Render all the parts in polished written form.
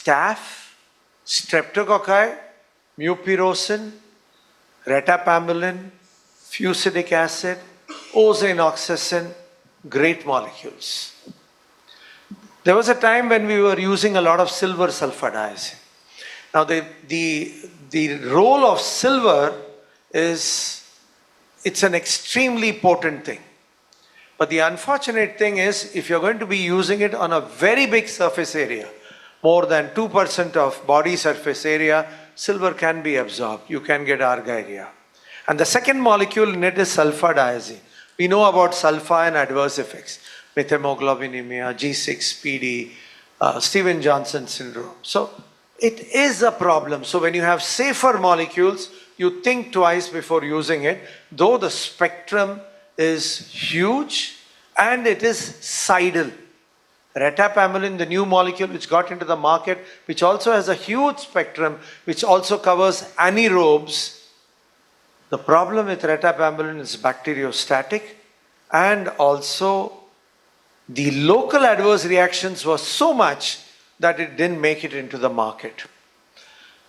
staph, streptococci, mupirocin, retapamulin, fusidic acid, ozenoxacin, great molecules. There was a time when we were using a lot of silver sulfadiazine. Now the role of silver is, it's an extremely potent thing. But the unfortunate thing is, if you're going to be using it on a very big surface area, more than 2% of body surface area, silver can be absorbed. You can get argyria. And the second molecule in it is sulfadiazine. We know about sulfa and adverse effects. Methemoglobinemia, G6PD, Stevens-Johnson syndrome. So it is a problem. So when you have safer molecules, you think twice before using it, though the spectrum is huge and it is cidal. Retapamulin, the new molecule which got into the market, which also has a huge spectrum, which also covers anaerobes. The problem with retapamulin is bacteriostatic, and also the local adverse reactions were so much that it didn't make it into the market.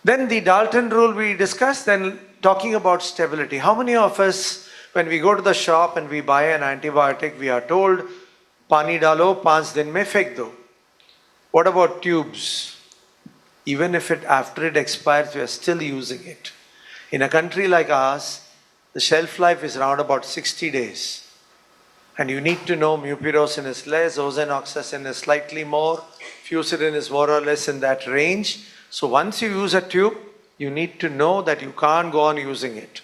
Then the Dalton rule we discussed, then talking about stability. How many of us, when we go to the shop and we buy an antibiotic, we are told, Pani dalo, 5 din mein fek do. What about tubes? Even if after it expires, we are still using it. In a country like ours, the shelf life is around about 60 days. And you need to know mupirocin is less, ozenoxacin is slightly more, fusidin is more or less in that range. So once you use a tube, you need to know that you can't go on using it.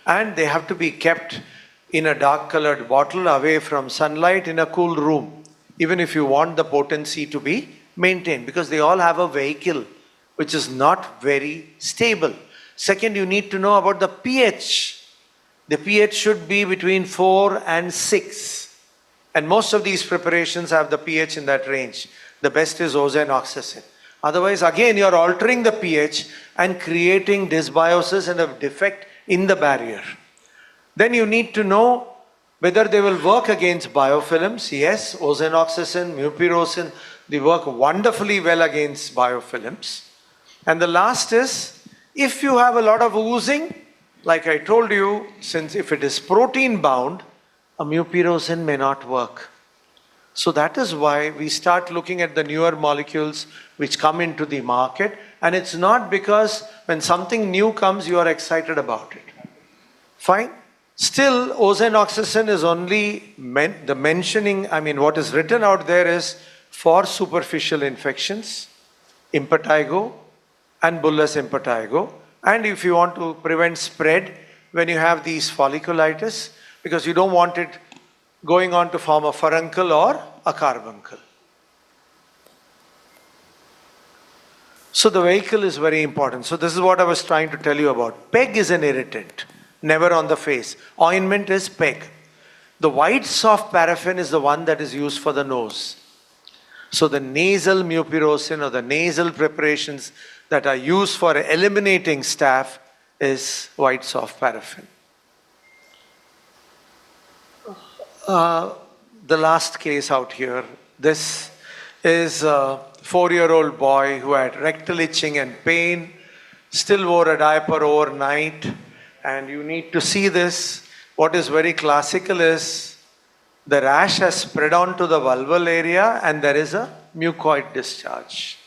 And they have to be kept in a dark colored bottle away from sunlight in a cool room, even if you want the potency to be maintained, because they all have a vehicle which is not very stable. Second, you need to know about the pH. The pH should be between 4 and 6. And most of these preparations have the pH in that range. The best is ozenoxacin. Otherwise, again, you're altering the pH and creating dysbiosis and a defect in the barrier. Then you need to know whether they will work against biofilms. Yes, ozenoxacin, mupirocin, they work wonderfully well against biofilms. And the last is, if you have a lot of oozing, like I told you, since if it is protein bound, a mupirocin may not work. So that is why we start looking at the newer molecules which come into the market. And it's not because when something new comes, you are excited about it. Fine. Still, ozenoxacin is only the mentioning, what is written out there is for superficial infections, impetigo and bullous impetigo. And if you want to prevent spread when you have these folliculitis, because you don't want it going on to form a furuncle or a carbuncle. So the vehicle is very important. So this is what I was trying to tell you about. PEG is an irritant, never on the face. Ointment is PEG. The white soft paraffin is the one that is used for the nose. So the nasal mupirocin or the nasal preparations that are used for eliminating staph is white soft paraffin. The last case out here, this is a 4-year-old boy who had rectal itching and pain, still wore a diaper overnight, and you need to see this. What is very classical is the rash has spread onto the vulval area and there is a mucoid discharge.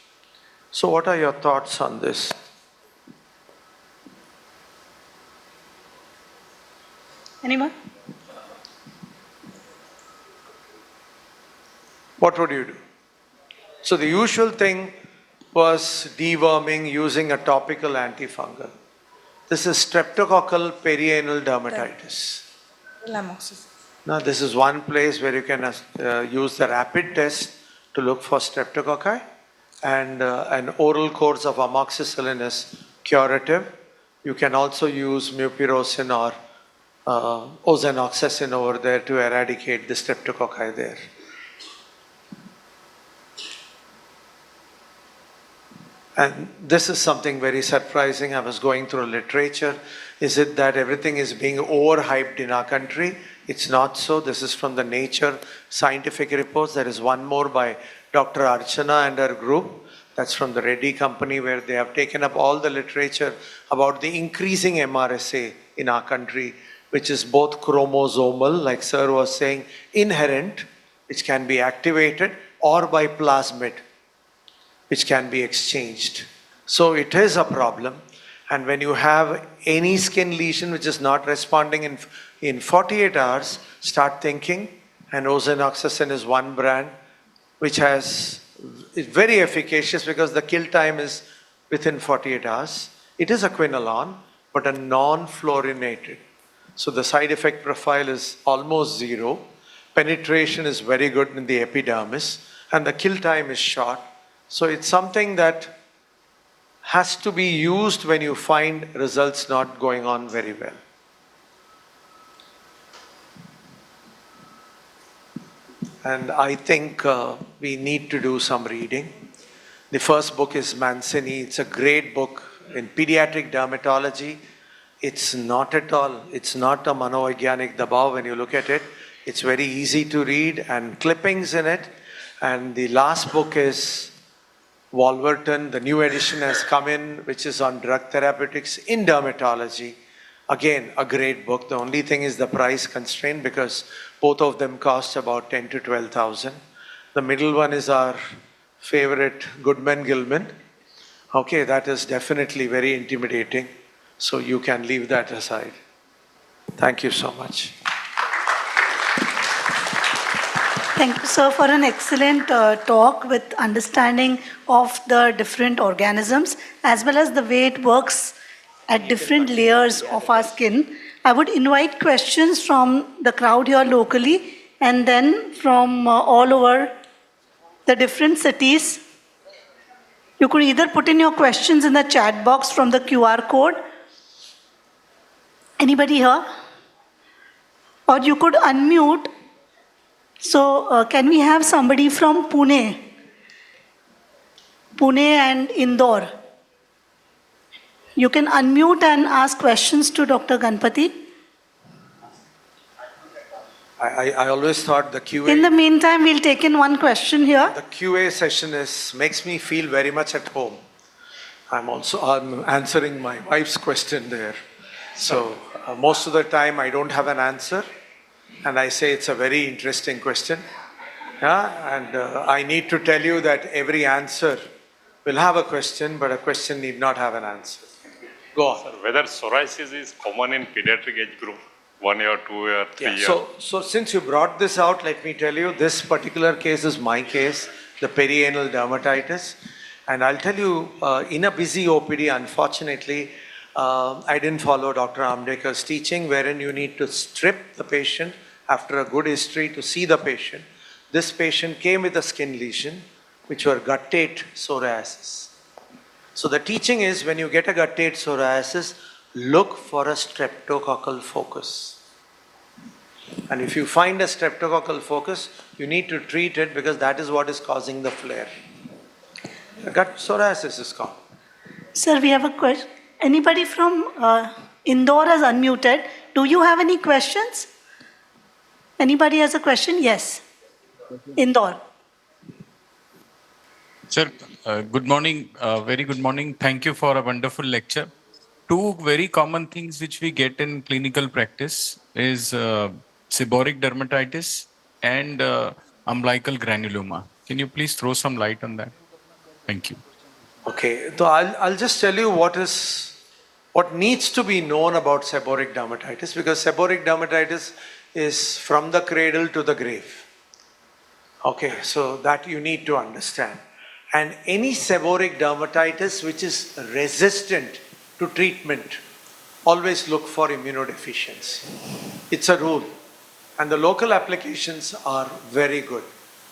So what are your thoughts on this? Anyone? What would you do? So the usual thing was deworming using a topical antifungal. This is streptococcal perianal dermatitis. Lamoxicillin. Now this is one place where you can use the rapid test to look for streptococci, and an oral course of amoxicillin is curative. You can also use mupirocin or ozenoxacin over there to eradicate the streptococci there. And this is something very surprising. I was going through literature. Is it that everything is being overhyped in our country? It's not so. This is from the Nature scientific reports. There is one more by Dr. Archana and her group That's from the Reddy Company, where they have taken up all the literature about the increasing MRSA in our country, which is both chromosomal, like Sir was saying, inherent, which can be activated, or by plasmid, which can be exchanged. So it is a problem. And when you have any skin lesion which is not responding in 48 hours, start thinking. And ozenoxacin is one brand which is very efficacious because the kill time is within 48 hours. It is a quinolone, but a non-fluorinated. So the side effect profile is almost zero. Penetration is very good in the epidermis, and the kill time is short. So it's something that has to be used when you find results not going on very well. And I think we need to do some reading. The first book is Mancini. It's a great book in pediatric dermatology. It's not at all, it's not a Manovagyanik Dabav when you look at it. It's very easy to read and clippings in it. And the last book is Wolverton. The new edition has come in, which is on drug therapeutics in dermatology. Again, a great book. The only thing is the price constraint because both of them cost about 10 to 12,000. The middle one is our favorite Goodman Gilman. Okay, that is definitely very intimidating. So you can leave that aside. Thank you so much. Thank you, sir, for an excellent talk with understanding of the different organisms as well as the way it works at different layers of our skin. I would invite questions from the crowd here locally and then from all over the different cities. You could either put in your questions in the chat box from the QR code. Anybody here? Or you could unmute. So can we have somebody from Pune? Pune and Indore. You can unmute and ask questions to Dr. Ganpati. I always thought the QA... In the meantime, we'll take in one question here. The QA session makes me feel very much at home. I'm answering my wife's question there. So most of the time I don't have an answer. And I say it's a very interesting question. Yeah? And I need to tell you that every answer will have a question, but a question need not have an answer. Go on. Sir, whether psoriasis is common in pediatric age group, 1 year, 2 year, 3 year? So since you brought this out, let me tell you, this particular case is my case, the perianal dermatitis. And I'll tell you, in a busy OPD, unfortunately, I didn't follow Dr. Amdekar's teaching, wherein you need to strip the patient after a good history to see the patient. This patient came with a skin lesion, which were guttate psoriasis. So the teaching is, when you get a guttate psoriasis, look for a streptococcal focus. And if you find a streptococcal focus, you need to treat it because that is what is causing the flare. The gut psoriasis is gone. Sir, we have a question. Anybody from Indore has unmuted. Do you have any questions? Anybody has a question? Yes. Indore. Sir, good morning. Very good morning. Thank you for a wonderful lecture. Two very common things which we get in clinical practice is seborrheic dermatitis and umbilical granuloma. Can you please throw some light on that? Thank you. Okay, so I'll just tell you what needs to be known about seborrheic dermatitis, because seborrheic dermatitis is from the cradle to the grave. Okay, so that you need to understand. And any seborrheic dermatitis which is resistant to treatment, always look for immunodeficiency. It's a rule. And the local applications are very good,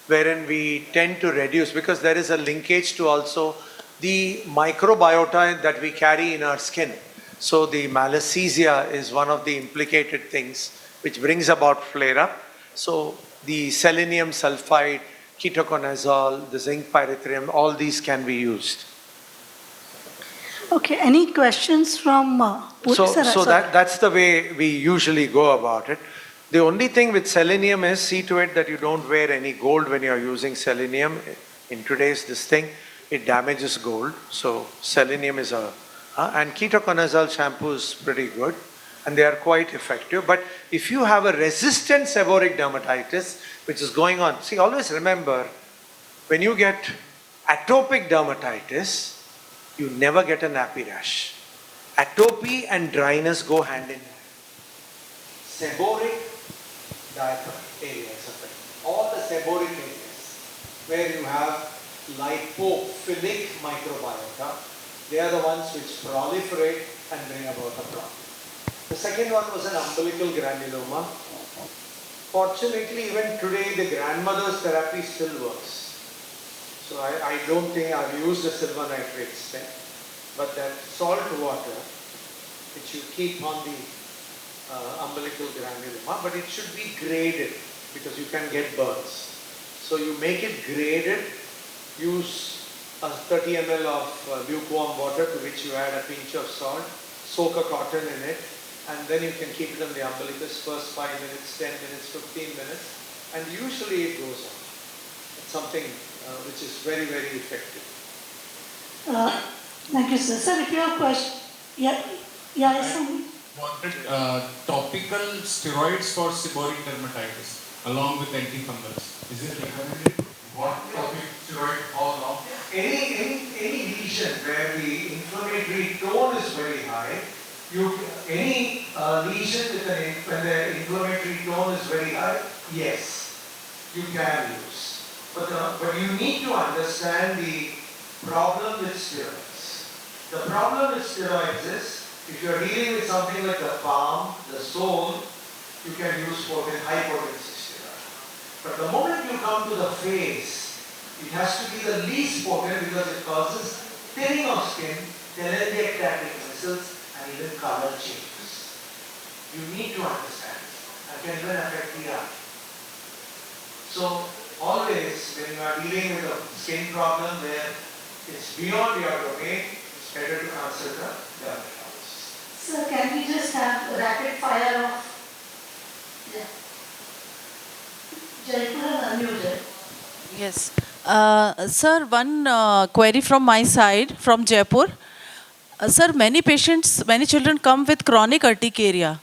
wherein we tend to reduce, because there is a linkage to also the microbiota that we carry in our skin. So the malassezia is one of the implicated things which brings about flare-up. So the selenium sulfide, ketoconazole, the zinc pyrethrum, all these can be used. Okay, any questions from So that's the way we usually go about it. The only thing with selenium is, see to it that you don't wear any gold when you are using selenium in today's this thing. it damages gold. So selenium is and ketoconazole shampoo is pretty good and they are quite effective. But if you have a resistant seborrheic dermatitis, which is going on, see, always remember, when you get atopic dermatitis, you never get a nappy rash. Atopy and dryness go hand in hand. Seborrheic areas of it, all the seborrheic areas where you have lipophilic microbiota, they are the ones which proliferate and bring about a problem. The second one was an umbilical granuloma. Fortunately, even today, the grandmother's therapy still works. So I don't think I've used a silver nitrate stent, but that salt water, which you keep on the umbilical granuloma, but it should be graded because you can get burns. So you make it graded, use a 30 ml of lukewarm water to which you add a pinch of salt, soak a cotton in it, and then you can keep it on the umbilicus first 5 minutes, 10 minutes, 15 minutes, and usually it goes on. It's something which is very, very effective. Thank you, sir. Sir, if you have question, yes, sir. Wanted topical steroids for seborrheic dermatitis along with antifungals. Is it recommended? What topic steroid, how long? Any lesion where the inflammatory tone is very high, any lesion when the inflammatory tone is very high, yes, you can use. But you need to understand the problem with steroids. The problem with steroids is, if you are dealing with something like the palm, the sole, you can use high potency steroid. But the moment you come to the face, it has to be the least potent because it causes thinning of skin, telangiectatic vessels, and even color changes. You need to understand and can even affect the eye. So always when you are dealing with a skin problem where it's beyond your domain, it's better to consult a dermatologist. Sir, can we just have a rapid fire of Jaipur and unmuted? Yes. Sir, one query from my side from Jaipur. Sir, many children come with chronic urticaria.